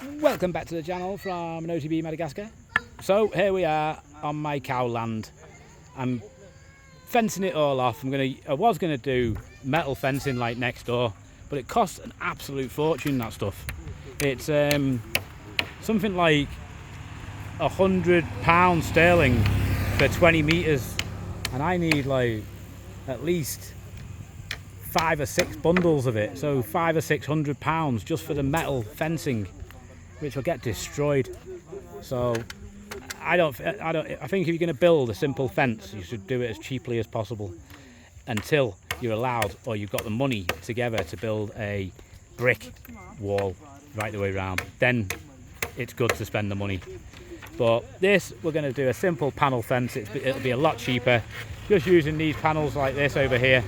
Welcome back to the channel from Nosy Be Madagascar. So here we are on my cow land. I'm fencing it all off. I was gonna do metal fencing like next door, but it costs an absolute fortune, that stuff. It's something like £100 sterling for 20 meters, and I need like at least 5 or 6 bundles of it, so £500 or £600 just for the metal fencing, which will get destroyed. So I think if you're going to build a simple fence, you should do it as cheaply as possible until you're allowed, or you've got the money together to build a brick wall right the way around. Then it's good to spend the money. But this, we're going to do a simple panel fence. It'll be a lot cheaper, just using these panels like this over here,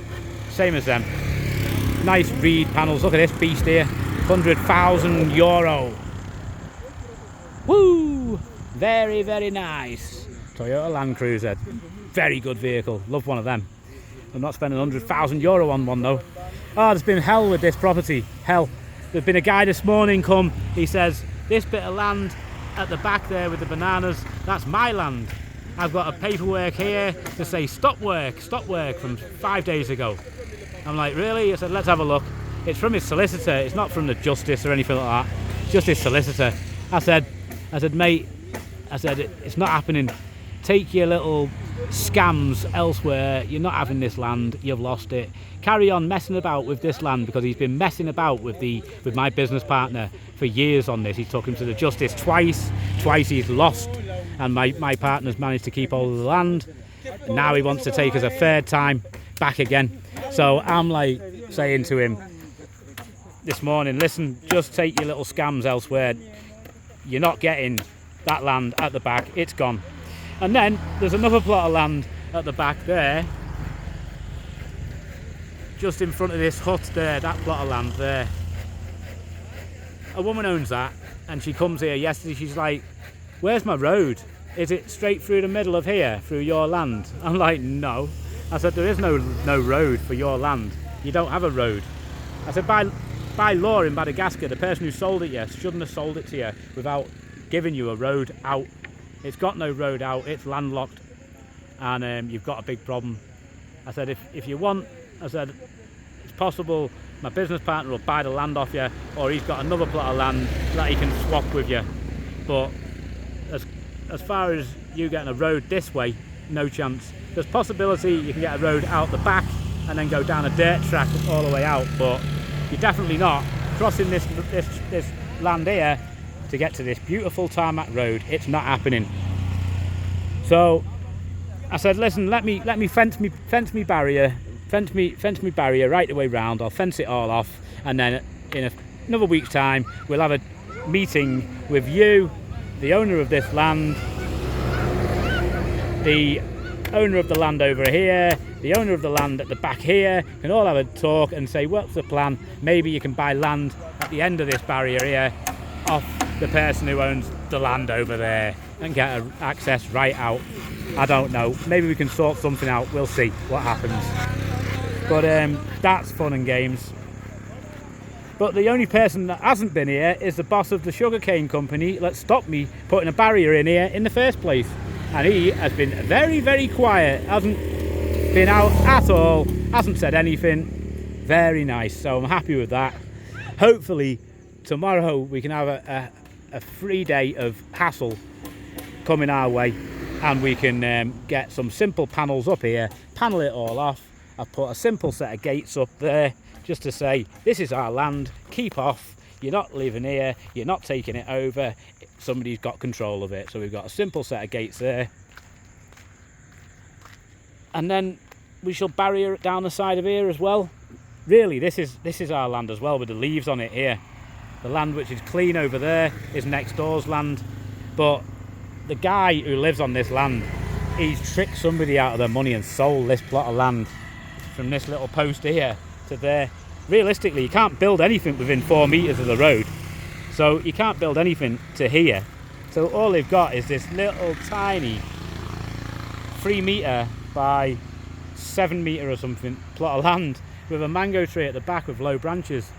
same as them. Nice reed panels. Look at this beast here, €100,000. Woo! Very, very nice. Toyota Land Cruiser. Very good vehicle. Love one of them. I'm not spending €100,000 on one though. Oh, there's been hell with this property. Hell. There's been a guy this morning come. He says, this bit of land at the back there with the bananas, that's my land. I've got a paperwork here to say stop work from 5 days ago. I'm like, really? I said, let's have a look. It's from his solicitor. It's not from the justice or anything like that. It's just his solicitor. I said, mate, it's not happening. Take your little scams elsewhere. You're not having this land. You've lost it. Carry on messing about with this land, because he's been messing about with my business partner for years on this. He took him to the justice twice. Twice he's lost, and my partner's managed to keep hold of the land. And now he wants to take us a third time back again. So I'm like saying to him this morning, listen, just take your little scams elsewhere. You're not getting that land at the back. It's gone. And then there's another plot of land at the back there, just in front of this hut there, that plot of land there. A woman owns that, and she comes here yesterday. She's like, where's my road? Is it straight through the middle of here, through your land? I'm like, no. I said, there is no road for your land. You don't have a road. I said, by law in Madagascar, the person who sold it shouldn't have sold it to you without giving you a road out. It's got no road out, it's landlocked, and you've got a big problem. I said, if you want, I said, it's possible my business partner will buy the land off you, or he's got another plot of land that he can swap with you. But as far as you getting a road this way, no chance. There's possibility you can get a road out the back and then go down a dirt track all the way out, but you're definitely not crossing this land here to get to this beautiful tarmac road. It's not happening. So I said, listen, let me fence me barrier right the way round. I'll fence it all off, and then in another week's time we'll have a meeting with you, the owner of this land, the owner of the land over here, the owner of the land at the back here, can all have a talk and say, what's the plan? Maybe you can buy land at the end of this barrier here off the person who owns the land over there and get access right out. I don't know. Maybe we can sort something out. We'll see what happens. But that's fun and games. But the only person that hasn't been here is the boss of the sugarcane company that stopped me putting a barrier in here in the first place. And he has been very, very quiet. Hasn't been out at all. Hasn't said anything. Very nice. So I'm happy with that. Hopefully tomorrow we can have a free day of hassle coming our way, and we can get some simple panels up here, panel it all off. I've put a simple set of gates up there just to say, this is our land, keep off, you're not living here, you're not taking it over, somebody's got control of it. So we've got a simple set of gates there, and then we shall barrier it down the side of here as well. Really, this is our land as well, with the leaves on it here. The land which is clean over there is next door's land, but the guy who lives on this land, he's tricked somebody out of their money and sold this plot of land from this little post here to there. Realistically, you can't build anything within 4 meters of the road, so you can't build anything to here. So all they've got is this little tiny 3 meter by 7 meter or something plot of land with a mango tree at the back with low branches.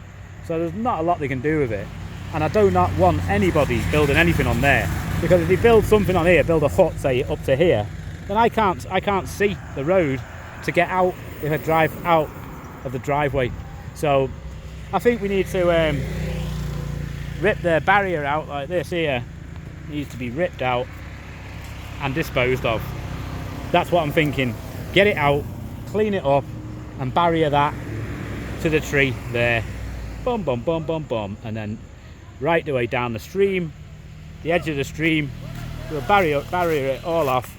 So there's not a lot they can do with it. and I do not want anybody building anything on there, because if you build something on here, build a hut, say up to here, then I can't see the road to get out if I drive out of the driveway. So I think we need to rip the barrier out like this here. It needs to be ripped out and disposed of. That's what I'm thinking. Get it out, clean it up, and barrier that to the tree there. Boom, boom, boom, boom, boom, and then right the way down the stream, the edge of the stream. We'll barrier it all off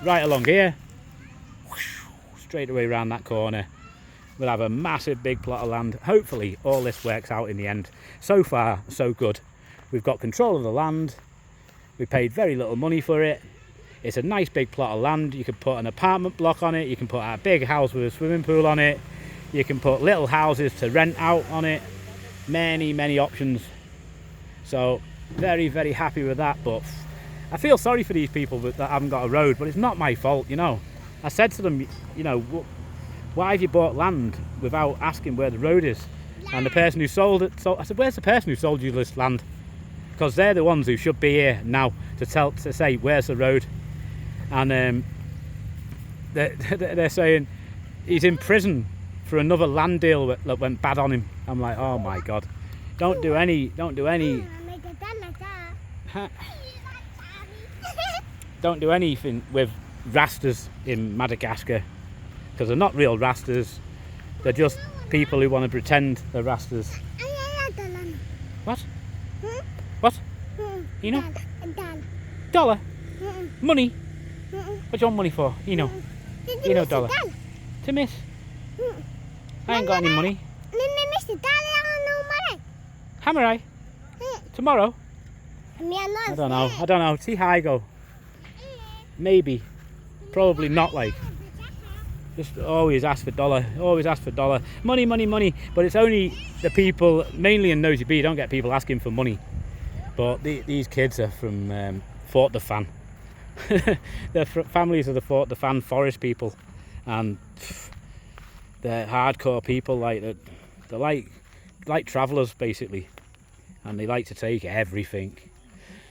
right along here, straight away around that corner. We'll have a massive big plot of land. Hopefully all this works out in the end. So far so good. We've got control of the land. We paid very little money for it. It's a nice big plot of land. You can put an apartment block on it. You can put a big house with a swimming pool on it. You can put little houses to rent out on it. Many options. So very happy with that. But I feel sorry for these people that haven't got a road, but it's not my fault, you know. I said to them, you know, why have you bought land without asking where the road is? And the person who sold it, I said, where's the person who sold you this land? Because they're the ones who should be here now to say where's the road. And they're saying he's in prison for another land deal that went bad on him. I'm like, oh my God, don't do any don't do anything with rastas in Madagascar, because they're not real rastas. They're just people who want to pretend they're rastas. What? What? You know? Dollar? Money? What do you want money for? You know? You know dollar? To miss? I ain't got any money. Hammer I? Tomorrow? I don't know. See how I go. Maybe. Probably not, like. Just always ask for dollar. Always ask for dollar. Money. But it's only the people, mainly in Nosy Be, you don't get people asking for money. But these kids are from Fort de Fan. They're families of the Fort de Fan forest people. And they're hardcore people, like that. They're like travellers, basically. And they like to take everything.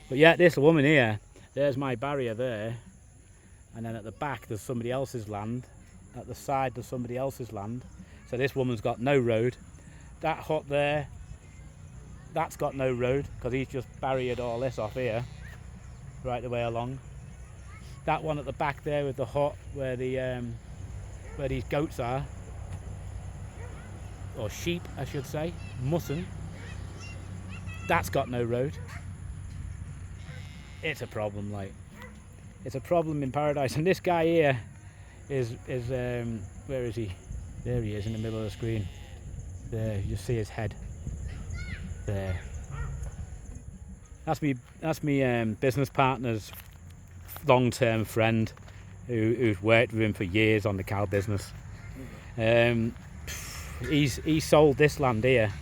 But yeah, this woman here, there's my barrier there, and then at the back there's somebody else's land, at the side there's somebody else's land. So this woman's got no road. That hut there, that's got no road, because he's just barriered all this off here right the way along. That one at the back there with the hut where these goats are, or sheep I should say, mutton, that's got no road. It's a problem, like. It's a problem in paradise. And this guy here is where is he? There he is in the middle of the screen. There, you see his head. There. That's me business partner's long-term friend who's worked with him for years on the cow business. He sold this land here.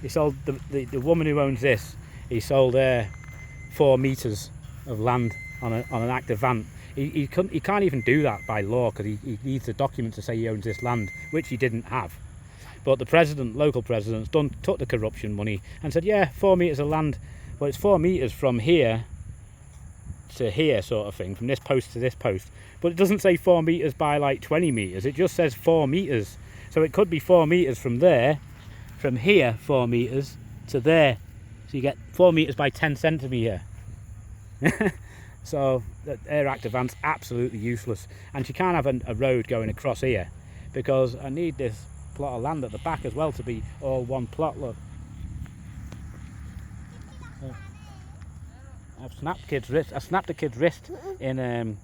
He sold the woman who owns this. He sold her 4 meters of land on an active van. He can't even do that by law, because he needs a document to say he owns this land, which he didn't have. But the local president's took the corruption money and said, yeah, 4 meters of land. Well, it's 4 meters from here to here, sort of thing, from this post to this post. But it doesn't say 4 meters by like 20 meters. It just says 4 meters. So it could be 4 meters from there, from here 4 meters to there. So you get 4 meters by 10 centimetre. So the air active van's absolutely useless, and she can't have a road going across here, because I need this plot of land at the back as well to be all one plot. Look, I've snapped kid's wrist. I snapped a kid's wrist in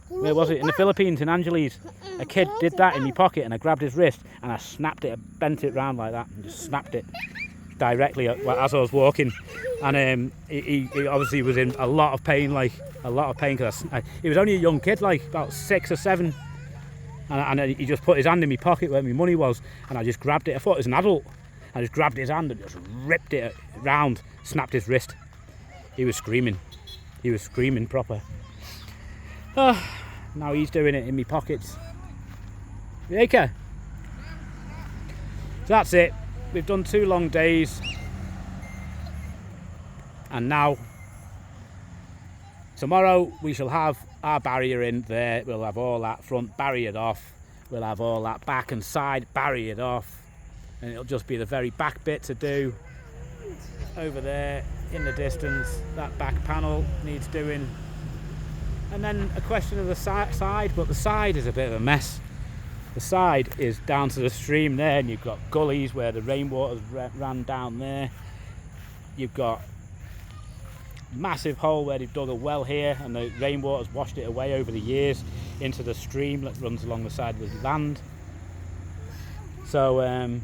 where was it? In the Philippines, in Angeles. A kid did that in my pocket, and I grabbed his wrist and I snapped it, I bent it round like that and just snapped it directly as I was walking. And he obviously was in a lot of pain, because he was only a young kid, like about 6 or 7, and he just put his hand in my pocket where my money was, and I just grabbed it. I thought it was an adult. I just grabbed his hand and just ripped it round, snapped his wrist. He was screaming proper. Now he's doing it in my pockets. Baker. So that's it. We've done 2 long days. And now, tomorrow we shall have our barrier in there. We'll have all that front barriered off. We'll have all that back and side barriered off. And it'll just be the very back bit to do. Over there in the distance, that back panel needs doing. And then a question of the side, but the side is a bit of a mess. The side is down to the stream there, and you've got gullies where the rainwater's ran down there. You've got massive hole where they've dug a well here, and the rainwater's washed it away over the years into the stream that runs along the side of the land. So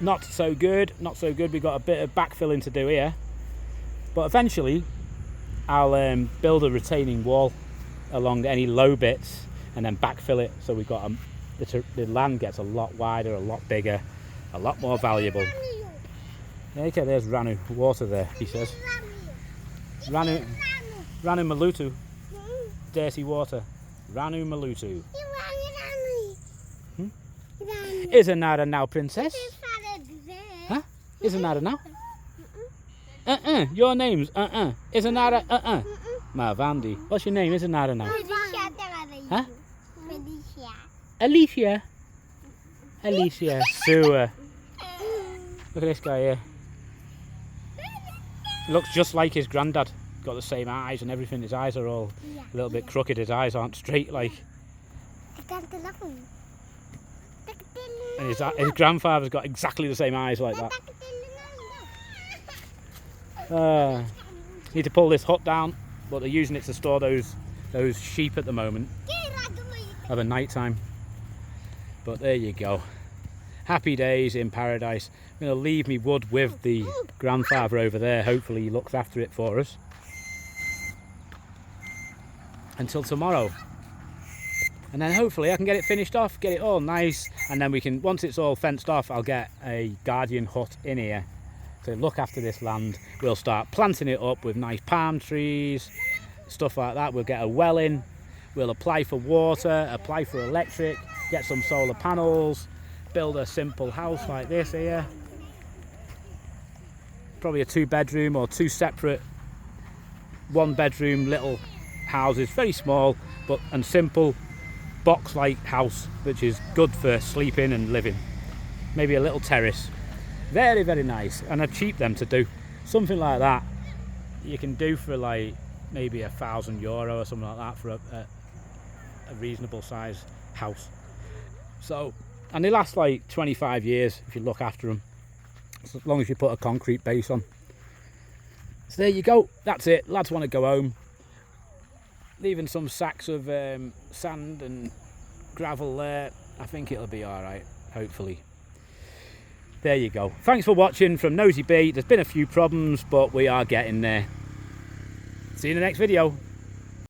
not so good, not so good. We've got a bit of backfilling to do here, but eventually I'll build a retaining wall along any low bits and then backfill it, so we've got the land gets a lot wider, a lot bigger, a lot more valuable. Okay, there's Ranu, water there, he says. Ranu Malutu, dirty water. Ranu Malutu. Isn't that a now, princess? Huh? Isn't that a now? Your name's Isn't that a Mavandi. What's your name? Isn't that a now? Huh? Alicia. Alicia. Sewer. Look at this guy here. He looks just like his granddad. Got the same eyes and everything. His eyes are all a little bit crooked. His eyes aren't straight like. And his grandfather's got exactly the same eyes like that. Need to pull this hut down, but they're using it to store those sheep at the moment of a night time. But there you go. Happy days in paradise. I'm going to leave me wood with the grandfather over there. Hopefully he looks after it for us. Until tomorrow. And then hopefully I can get it finished off, get it all nice, and then we can, once it's all fenced off, I'll get a guardian hut in here to look after this land. We'll start planting it up with nice palm trees, stuff like that. We'll get a well in, we'll apply for water, apply for electric, get some solar panels, build a simple house like this here. Probably a 2-bedroom or 2 separate 1-bedroom little houses, very small and simple, box-like house, which is good for sleeping and living. Maybe a little terrace. Very, very nice, and are cheap them to do. Something like that you can do for like maybe €1,000 or something like that for a reasonable size house. So, and they last like 25 years if you look after them, as long as you put a concrete base on. So there you go, that's it. Lads want to go home. Leaving some sacks of sand and gravel there. I think it'll be alright, hopefully. There you go. Thanks for watching from Nosy Be. There's been a few problems, but we are getting there. See you in the next video.